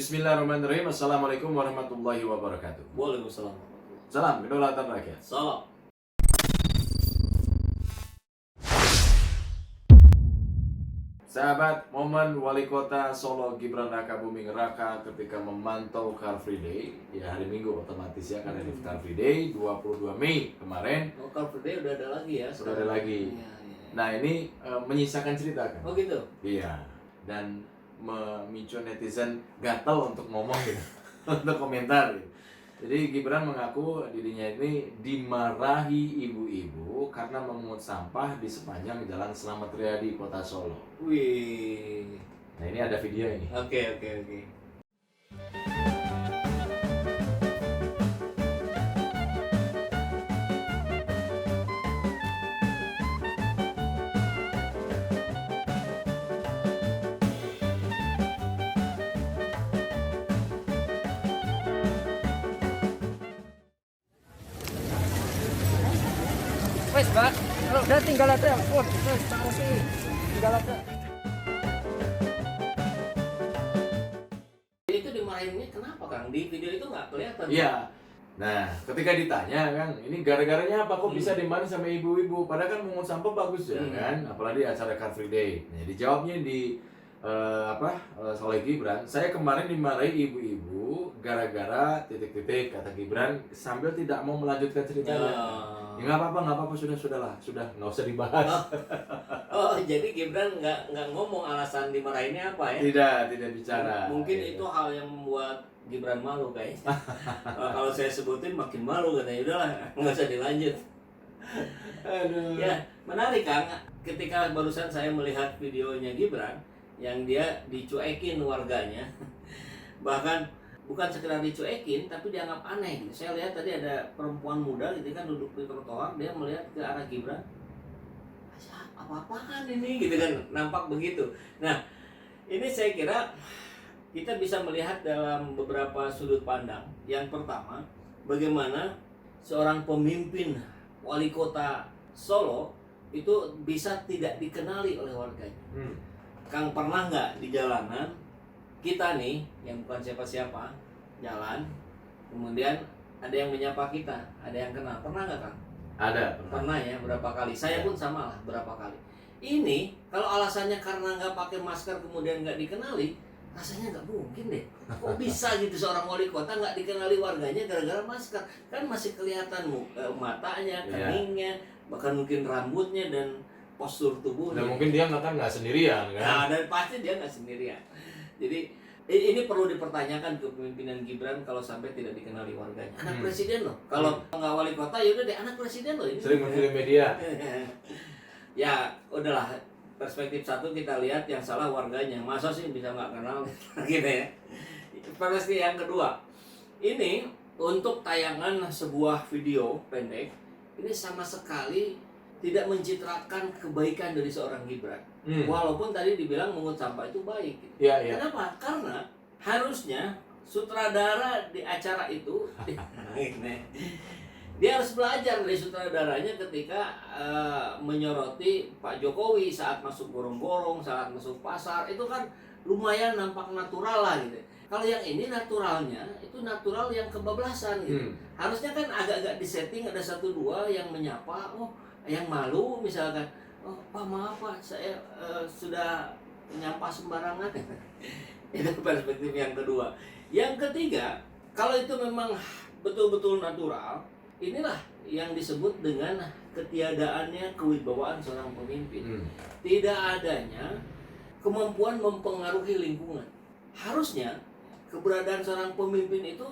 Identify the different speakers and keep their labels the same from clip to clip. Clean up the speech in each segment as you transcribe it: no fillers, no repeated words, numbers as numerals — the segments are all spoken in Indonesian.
Speaker 1: Bismillahirrahmanirrahim. Assalamualaikum warahmatullahi wabarakatuh.
Speaker 2: Waalaikumsalam.
Speaker 1: Salam kedaulatan rakyat.
Speaker 2: Salam.
Speaker 1: Sahabat, momen Wali Kota Solo Gibran Raka Buming Raka ketika memantau Car Free Day, ya hari Minggu otomatis ya karena di Car Free Day 22 Mei kemarin.
Speaker 2: Oh, Car Free Day udah ada lagi ya?
Speaker 1: Sudah ada lagi.
Speaker 2: Ya.
Speaker 1: Nah ini menyisakan cerita kan?
Speaker 2: Oh gitu?
Speaker 1: Iya. Dan memicu netizen gatal untuk ngomong gitu, untuk komentar gitu. Jadi Gibran mengaku dirinya ini dimarahi ibu-ibu karena memungut sampah di sepanjang Jalan Slamet Riyadi, Kota Solo.
Speaker 2: Wih.
Speaker 1: Nah ini ada video ini.
Speaker 2: Oke.
Speaker 3: Wes, Pak. Kalau udah tinggal ada. Wah, wes, taruh sih. Tinggal ada.
Speaker 2: Itu dimarahinnya kenapa, Kang? Di video itu nggak kelihatan.
Speaker 1: Iya. Nah, ketika ditanya kan, ini gara-garanya apa kok bisa dimarahin sama ibu-ibu? Padahal kan mungut sampah bagus ya kan, apalagi acara Car Free Day. Nah, dijawabnya di oleh Gibran, saya kemarin dimarahi ibu-ibu gara-gara titik-titik kata Gibran sambil tidak mau melanjutkan ceritanya. Ya nggak apa-apa, sudah nggak usah dibahas.
Speaker 2: Oh, jadi Gibran nggak ngomong alasan dimarahinnya apa ya?
Speaker 1: Tidak bicara.
Speaker 2: Mungkin
Speaker 1: gitu.
Speaker 2: itu hal yang membuat Gibran malu kayaknya. Kalau saya sebutin makin malu katanya. Udahlah, nggak usah dilanjut.
Speaker 1: Aduh.
Speaker 2: Ya, menarik Kang. Ketika barusan saya melihat videonya Gibran yang dia dicuekin warganya. Bahkan bukan sekedar dicuekin tapi dianggap aneh gitu. Saya lihat tadi ada perempuan muda gitu kan duduk di trotoar, dia melihat ke arah Gibran. Apa-apaan ini gitu kan, nampak begitu. Nah, ini saya kira kita bisa melihat dalam beberapa sudut pandang. Yang pertama, bagaimana seorang pemimpin wali kota Solo itu bisa tidak dikenali oleh warganya. Kang, pernah nggak di jalanan kita nih yang bukan siapa-siapa jalan, kemudian ada yang menyapa kita, ada yang kenal, pernah nggak Kang?
Speaker 1: Ada.
Speaker 2: Pernah ya, berapa kali. Saya pun sama lah, berapa kali. Ini kalau alasannya karena nggak pakai masker kemudian nggak dikenali, rasanya nggak mungkin deh. Kok bisa gitu seorang wali kota nggak dikenali warganya gara-gara masker? Kan masih kelihatan matanya, keningnya, bahkan mungkin rambutnya dan postur tubuhnya.
Speaker 1: Dan mungkin dia nggak sendirian kan?
Speaker 2: Nah, dan pasti dia nggak sendirian. Jadi ini perlu dipertanyakan kepemimpinan Gibran kalau sampai tidak dikenali warganya. Anak presiden loh. Kalau nggak wali kota ya udah deh anak presiden loh ini.
Speaker 1: Sering mengkirim media.
Speaker 2: Ya udahlah, perspektif satu kita lihat yang salah warganya. Masa sih bisa nggak kenal gitu ya. Perspektif yang kedua, ini untuk tayangan sebuah video pendek ini sama sekali tidak mencitrakan kebaikan dari seorang Gibran. Walaupun tadi dibilang mengut sampah itu baik.
Speaker 1: Iya.
Speaker 2: Kenapa? Karena harusnya sutradara di acara itu dia harus belajar dari sutradaranya ketika menyoroti Pak Jokowi saat masuk gorong-gorong, saat masuk pasar, itu kan lumayan nampak natural lah gitu. Kalau yang ini naturalnya itu natural yang kebablasan gitu. Harusnya kan agak-agak disetting, ada satu dua yang menyapa, yang malu misalkan, oh Pak maaf Pak, saya sudah menyampah sembarangan. Itu perspektif yang kedua. Yang ketiga, kalau itu memang betul-betul natural, inilah yang disebut dengan ketiadaannya kewibawaan seorang pemimpin. Tidak adanya kemampuan mempengaruhi lingkungan. Harusnya keberadaan seorang pemimpin itu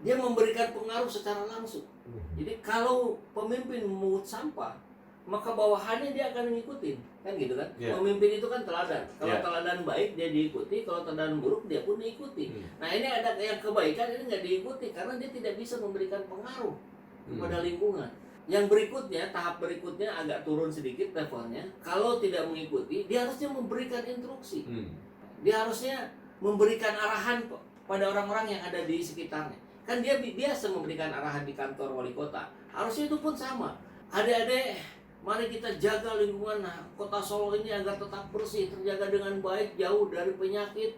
Speaker 2: dia memberikan pengaruh secara langsung. Jadi kalau pemimpin memungut sampah, maka bawahannya dia akan mengikuti, kan gitu kan? Pemimpin itu kan teladan. Kalau teladan baik dia diikuti, kalau teladan buruk dia pun diikuti. Nah ini ada yang kebaikan ini nggak diikuti karena dia tidak bisa memberikan pengaruh kepada lingkungan. Yang berikutnya, tahap berikutnya agak turun sedikit levelnya. Kalau tidak mengikuti, dia harusnya memberikan instruksi. Dia harusnya memberikan arahan pada orang-orang yang ada di sekitarnya. Kan dia biasa memberikan arahan di kantor wali kota. Harusnya itu pun sama. Adik-adik, mari kita jaga lingkungan kota Solo ini agar tetap bersih, terjaga dengan baik, jauh dari penyakit.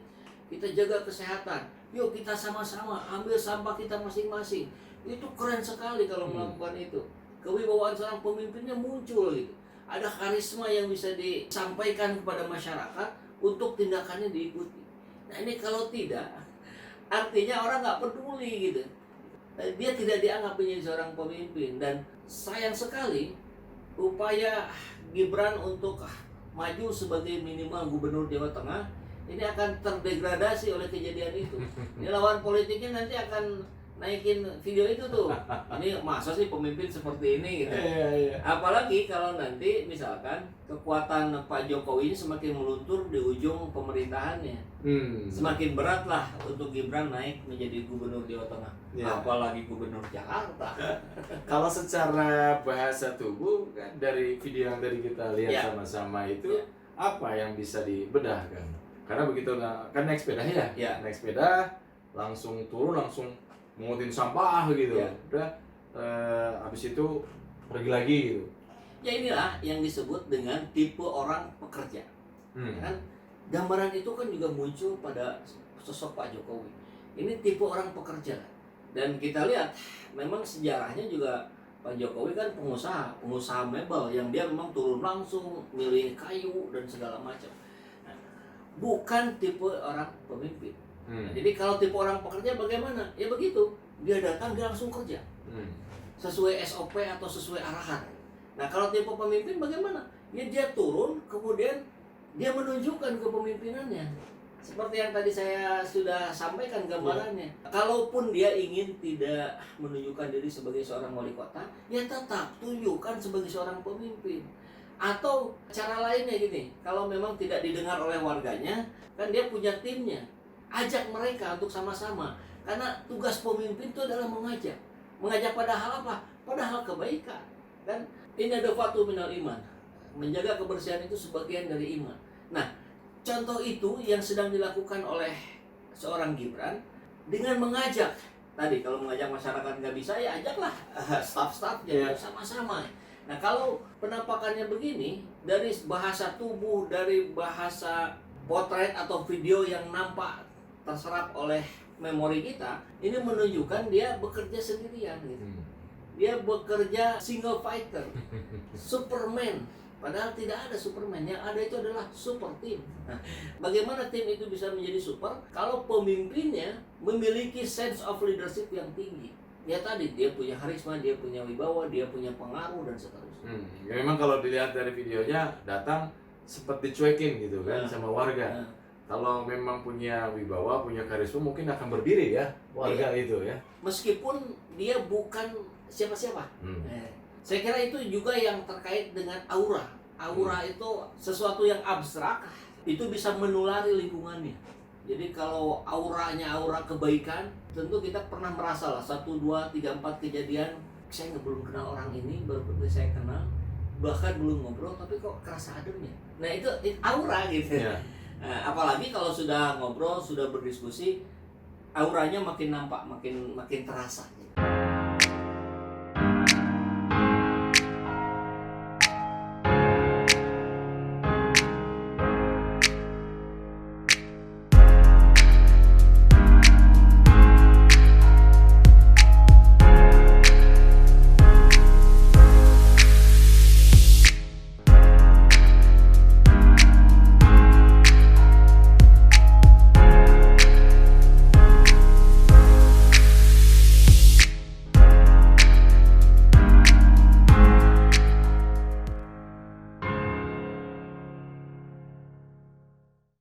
Speaker 2: Kita jaga kesehatan. yuk kita sama-sama ambil sampah kita masing-masing. Itu keren sekali kalau melakukan itu. Kewibawaan seorang pemimpinnya muncul gitu. Ada karisma yang bisa disampaikan kepada masyarakat untuk tindakannya diikuti. Nah ini kalau tidak, artinya orang nggak peduli gitu. Dia tidak dianggap menjadi seorang pemimpin. Dan sayang sekali upaya Gibran untuk maju sebagai minimal gubernur Jawa Tengah ini akan terdegradasi oleh kejadian itu. Ini lawan politiknya nanti akan naikin video itu tuh. Ini masa sih pemimpin seperti ini gitu. Apalagi kalau nanti misalkan kekuatan Pak Jokowi ini semakin meluntur di ujung pemerintahannya. Semakin berat lah untuk Gibran naik menjadi gubernur Jawa Tengah. Apalagi gubernur Jakarta.
Speaker 1: Kalau secara bahasa tubuh kan dari video yang tadi kita lihat sama-sama itu apa yang bisa dibedahkan? Karena begitu kan naik sepeda ya, naik sepeda langsung turun langsung mengutin sampah gitu, udah habis itu pergi lagi gitu.
Speaker 2: Ya inilah yang disebut dengan tipe orang pekerja. Kan gambaran itu kan juga muncul pada sosok Pak Jokowi. Ini tipe orang pekerja. Dan kita lihat memang sejarahnya juga Pak Jokowi kan pengusaha mebel yang dia memang turun langsung milih kayu dan segala macam. Nah, bukan tipe orang pemimpin. Jadi kalau tipe orang pekerja bagaimana? Ya begitu, dia datang dia langsung kerja sesuai SOP atau sesuai arahan. Nah kalau tipe pemimpin bagaimana? Ya dia turun kemudian dia menunjukkan kepemimpinannya. Seperti yang tadi saya sudah sampaikan gambarannya. Kalaupun dia ingin tidak menunjukkan diri sebagai seorang wali kota, ya tetap tunjukkan sebagai seorang pemimpin. Atau cara lainnya gini, kalau memang tidak didengar oleh warganya, kan dia punya timnya. Ajak mereka untuk sama-sama. Karena tugas pemimpin itu adalah mengajak. Mengajak pada hal apa? Pada hal kebaikan. Dan ini ada fatu minal iman. Menjaga kebersihan itu sebagian dari iman. Nah, contoh itu yang sedang dilakukan oleh seorang Gibran dengan mengajak. Tadi kalau mengajak masyarakat nggak bisa, ya ajaklah staff-staffnya sama-sama. Nah, kalau penampakannya begini, dari bahasa tubuh, dari bahasa potret atau video yang nampak terserap oleh memori kita, ini menunjukkan dia bekerja sendirian gitu. Dia bekerja single fighter, Superman. Padahal tidak ada Superman, yang ada itu adalah super team. Nah, bagaimana tim itu bisa menjadi super? Kalau pemimpinnya memiliki sense of leadership yang tinggi. Ya tadi, dia punya karisma, dia punya wibawa, dia punya pengaruh dan seterusnya.
Speaker 1: Ya memang kalau dilihat dari videonya, datang seperti dicuekin gitu kan sama warga. Kalau memang punya wibawa, punya karisma, mungkin akan berdiri ya warga itu ya.
Speaker 2: Meskipun dia bukan siapa-siapa. Saya kira itu juga yang terkait dengan aura. Aura itu sesuatu yang abstrak, itu bisa menulari lingkungannya. Jadi kalau auranya aura kebaikan, tentu kita pernah merasa lah 1, 2, 3, 4 kejadian, saya belum kenal orang ini, baru saya kenal, bahkan belum ngobrol, tapi kok kerasa ademnya. Nah itu aura gitu. Nah, apalagi kalau sudah ngobrol, sudah berdiskusi, auranya makin nampak, makin terasa.